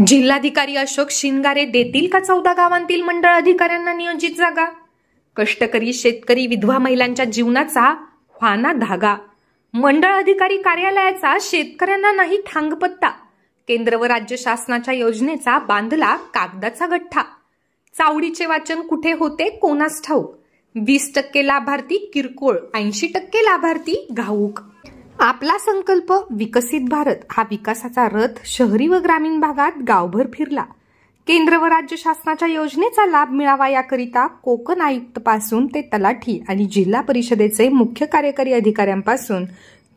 जिल्हाधिकारी अशोक शिनगारे देतील का 14 गावांतील मंडळ अधिकाऱ्यांना नियोजित जागा? कष्टकरी शेतकरी विधवा महिलांच्या जीवनाचा व्हाना धागा. मंडळ अधिकारी कार्यालयाचा शेतकऱ्यांना नाही ठांगपत्ता. केंद्र व राज्य शासनाच्या योजनेचा बांधला कागदाचा गठ्ठा. चावडीचे वाचन कुठे होते कोणास ठाऊक. 20% लाभार्थी किरकोळ, 80% लाभार्थी घाऊक. आपला संकल्प विकसित भारत हा विकासाचा रथ शहरी व ग्रामीण भागात गावभर फिरला. केंद्र व राज्य शासनाच्या योजनेचा लाभ मिळावा याकरिता कोकण आयुक्त पासून ते तलाठी आणि जिल्हा परिषदेचे मुख्य कार्यकारी अधिकाऱ्यांपासून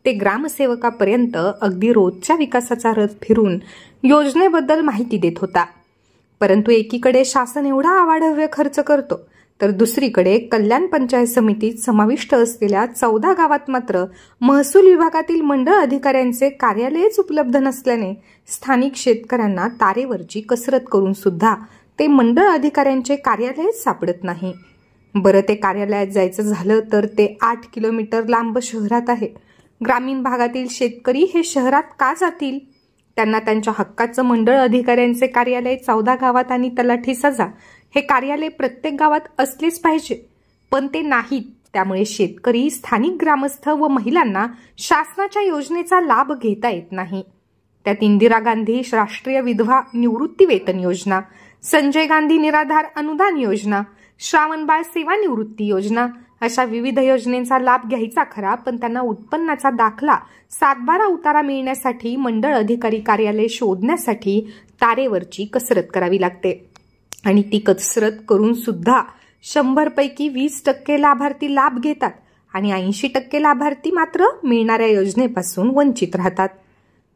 ते ग्रामसेवकापर्यंत अगदी रोजच्या विकासाचा रथ फिरून योजनेबद्दल माहिती देत होता. परंतु एकीकडे शासन एवढा अवाढव्य खर्च करतो, तर दुसरीकडे कल्याण पंचायत समितीत समाविष्ट असलेल्या 14 गावात मात्र महसूल विभागातील मंडळ अधिकाऱ्यांचे कार्यालयच उपलब्ध नसल्याने स्थानिक शेतकऱ्यांना तारेवरची कसरत करून सुद्धा ते मंडळ अधिकाऱ्यांचे कार्यालयच सापडत नाही. बरं, ते कार्यालयात जायचं झालं तर ते 8 किलोमीटर लांब शहरात आहे. ग्रामीण भागातील शेतकरी हे शहरात का जातील? त्यांना त्यांच्या हक्काचं मंडळ अधिकाऱ्यांचे कार्यालय 14 गावात आणि तलाठी सजा हे कार्यालय प्रत्येक गावात असलेच पाहिजे, पण ते नाहीत. त्यामुळे शेतकरी, स्थानिक ग्रामस्थ व महिलांना शासनाच्या योजनेचा लाभ घेता येत नाही. त्यात इंदिरा गांधी राष्ट्रीय विधवा निवृत्ती वेतन योजना, संजय गांधी निराधार अनुदान योजना, श्रावणबाळ सेवा निवृत्ती योजना अशा विविध योजनेचा लाभ घ्यायचा खरा, पण त्यांना उत्पन्नाचा दाखला, 7/12 उतारा मिळण्यासाठी मंडळ अधिकारी कार्यालय शोधण्यासाठी तारेवरची कसरत करावी लागते. आणि ती कसरत करून सुद्धा 100 पैकी 20% लाभार्थी लाभ घेतात आणि 80% लाभार्थी मात्र मिळणाऱ्या योजनेपासून वंचित राहतात.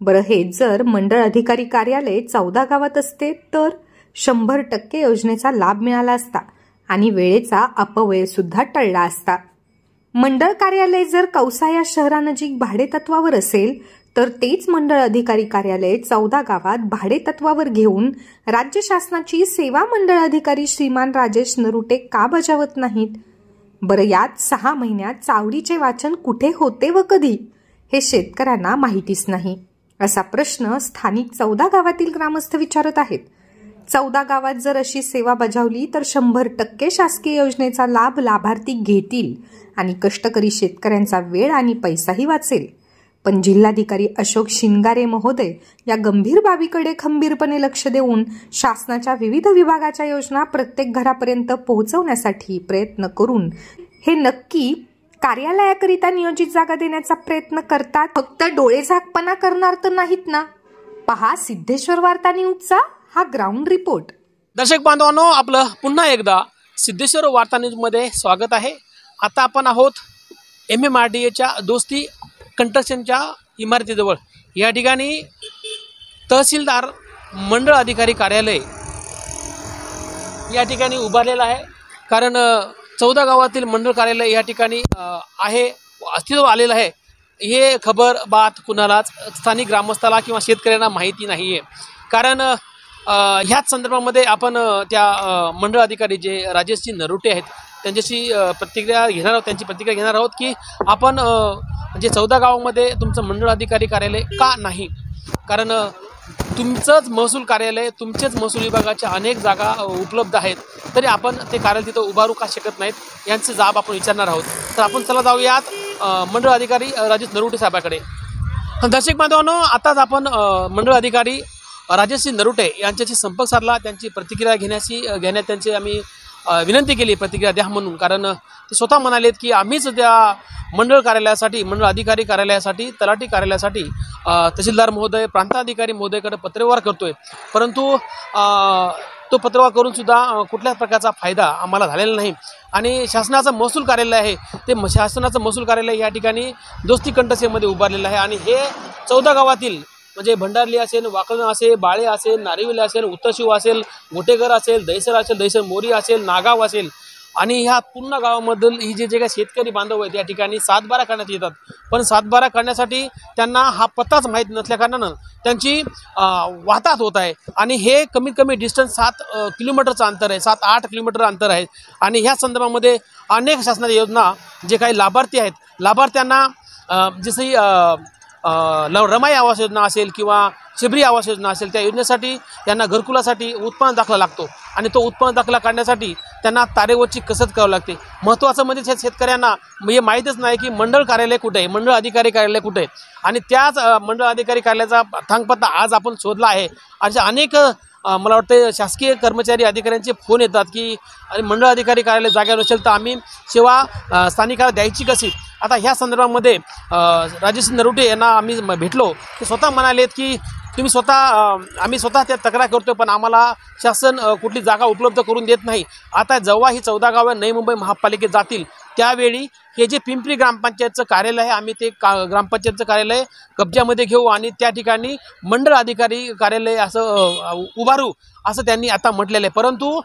बरं, हे जर मंडळ अधिकारी कार्यालय 14 गावात असते तर 100% योजनेचा लाभ मिळाला असता आणि वेळेचा अपव्यय सुद्धा टळला असता. मंडळ कार्यालय जर कौसा या शहरानजीक भाडे तत्वावर असेल तर तेच मंडळ अधिकारी कार्यालय 14 गावात भाडे तत्वावर घेऊन राज्य शासनाची सेवा मंडळ अधिकारी श्रीमान राजेश नरुटे का बजावत नाहीत? बरं, यात 6 महिन्यात चावडीचे वाचन कुठे होते व कधी हे शेतकऱ्यांना माहितीच नाही. असा प्रश्न स्थानिक 14 गावातील ग्रामस्थ विचारत आहेत. 14 गावात जर अशी सेवा बजावली तर 100% शासकीय योजनेचा लाभ लाभार्थी घेतील आणि कष्टकरी शेतकऱ्यांचा वेळ आणि पैसाही वाचेल. पण जिल्हाधिकारी अशोक शिनगारे महोदय या गंभीर बाबीकडे खंबीरपणे लक्ष देऊन शासनाच्या विविध विभागाच्या योजना प्रत्येक घरापर्यंत पोहोचवण्यासाठी प्रयत्न करून हे नक्की कार्यालयाकरिता नियोजित जागा देण्याचा प्रयत्न करतात. फक्त डोळेझाकपणा करणार तर नाहीत ना? पहा सिद्धेश्वर वार्ता न्यूजचा हा ग्राउंड रिपोर्ट. दर्शक बांधवांनो, आपलं पुन्हा एकदा सिद्धेश्वर वार्ता न्यूज मध्ये स्वागत आहे. आता आपण आहोत MMRDAच्या दोस्ती कंस्ट्रक्शनच्या इमारतीजवळ. या ठिकाणी तहसीलदार मंडळ अधिकारी कार्यालय या ठिकाणी उभारलेलं आहे. कारण 14 गावातील मंडळ कार्यालय या ठिकाणी आहे, अस्तित्व आलेलं आहे. हे खबर बात कुणालाच स्थानिक ग्रामस्थाला किंवा शेतकऱ्यांना माहिती नाही आहे. कारण ह्याच संदर्भामध्ये आपण त्या मंडळ अधिकारी जे राजेशजी नरुटे आहेत त्यांच्याशी प्रतिक्रिया घेणार आहोत. त्यांची प्रतिक्रिया घेणार आहोत की आपण जे 14 गावामध्ये तुमचं मंडळ अधिकारी कार्यालय का नाही? कारण तुमचंच महसूल कार्यालय, तुमचेच महसूल विभागाच्या अनेक जागा उपलब्ध आहेत, तरी आपण ते कार्यालय तिथं उभारू का शकत नाहीत? यांचे जाब आपण विचारणार आहोत. तर आपण चला जाऊयात मंडळ अधिकारी राजेश नरुटे साहेबाकडे. दर्शक बांधवांनो, आताच आपण मंडळ अधिकारी राजेशजी नरुटे यांच्याशी संपर्क साधला. त्यांची प्रतिक्रिया घेण्यात त्यांची आम्ही विनंती केली, प्रतिक्रिया द्या म्हणून. कारण ते स्वतः म्हणालेत की आम्हीच त्या मंडळ कार्यालयासाठी, मंडळ अधिकारी कार्यालयासाठी, तलाठी कार्यालयासाठी तहसीलदार महोदय, प्रांताधिकारी महोदयकडे पत्रव्यवहार करतोय, परंतु तो पत्रव्यवहार करून सुद्धा कुठल्याच प्रकारचा फायदा आम्हाला झालेला नाही. आणि शासनाचं महसूल कार्यालय आहे, ते शासनाचं महसूल कार्यालय या ठिकाणी दोस्ती कंटसेमध्ये उभारलेलं आहे. आणि हे 14 गावातील म्हणजे भंडारली असेल, वाकळण असेल, बाळे असेल, नारिविले असेल, उत्तरशिव असेल, गोटेघर असेल, दहिसर असेल, दहिसर मोरी असेल, नागाव असेल, आणि ह्या पूर्ण गावामधील ही जे काही शेतकरी बांधव आहेत या ठिकाणी 7/12 करण्यात येतात. पण 7/12 करण्यासाठी त्यांना हा पत्ताच माहीत नसल्या कारणानं त्यांची वाहतात होत आहे. आणि हे कमीत कमी डिस्टन्स 7 किलोमीटरचं अंतर आहे, 7-8 किलोमीटर अंतर आहे. आणि ह्या संदर्भामध्ये अनेक शासनाच्या योजना जे काही लाभार्थी आहेत, लाभार्थ्यांना जसं रमाई आवास योजना असेल किंवा शबरी आवास योजना असेल त्या योजनेसाठी त्यांना घरकुलासाठी उत्पन्न दाखला लागतो आणि तो उत्पन्न दाखला काढण्यासाठी त्यांना तारेवरची कसरत करावी लागते। महत्त्वाचं म्हणजे शेतकऱ्यांना हे माहीतच नाही की मंडळ कार्यालय कुठे आहे, मंडळ अधिकारी कार्यालय कुठे आहे आणि त्याच मंडळ अधिकारी कार्यालयाचा थांगपत्ता आज आपण शोधला आहे। अशा अनेक मला वाटतं शासकीय कर्मचारी अधिकाऱ्यांचे फोन येतात की मंडळ अधिकारी कार्यालय जागेवर असेल तर आम्ही सेवा स्थानिकाला द्यायची कशी। आता ह्या संदर्भामध्ये राजेश नरोटे यांना आम्ही भेटलो ते स्वतः म्हणालेत की तुम्ही आम्ही स्वतः त्या तक्रार करतो पण आम्हाला शासन कुठली जागा उपलब्ध करून देत नाही। आता जेव्हा ही 14 गावं नवी मुंबई महापालिकेत जातील त्यावेळी हे जे पिंपरी ग्रामपंचायतचं कार्यालय आहे आम्ही ते ग्रामपंचायतचं कार्यालय कब्जामध्ये घेऊ आणि त्या ठिकाणी मंडळ अधिकारी कार्यालय असं उभारू असं त्यांनी आता म्हटलेलं आहे। परंतु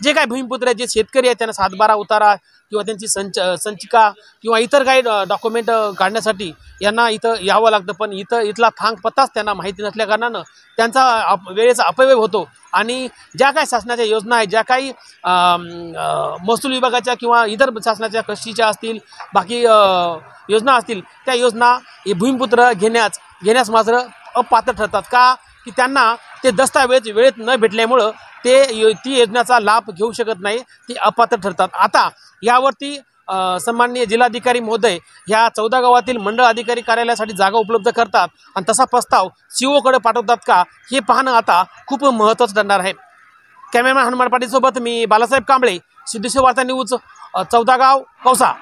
जे काय भूमिपुत्र आहेत जे शेतकरी आहेत त्यांना 7/12 उतारा किंवा त्यांची संचिका किंवा इतर काही डॉक्युमेंट काढण्यासाठी यांना इथं यावं लागतं पण इथला थांगपत्ताच त्यांना माहिती नसल्या कारणानं त्यांचा वेळेचा अपव्यय होतो आणि ज्या काही शासनाच्या योजना आहेत ज्या काही महसूल विभागाच्या किंवा इतर शासनाच्या कृषीच्या असतील बाकी योजना असतील त्या योजना हे भूमिपुत्र घेण्यास मात्र अपात्र ठरतात का की त्यांना ते दस्तावेज वेळेत न भेटल्यामुळं ती योजनेचा लाभ घेऊ शकत नाही, ती अपात्र ठरतात। आता यावरती सन्माननीय जिल्हाधिकारी महोदय ह्या 14 गावातील मंडळ अधिकारी कार्यालयासाठी जागा उपलब्ध करतात आणि तसा प्रस्ताव सीओकडे पाठवतात का हे पाहणं आता खूप महत्त्वाचं ठरणार आहे। कॅमेरामॅन हनुमान पाटील सोबत मी बालासाहेब कांबळे, सिद्धेश्वर वार्ता न्यूज, 14 गाव, कौसा।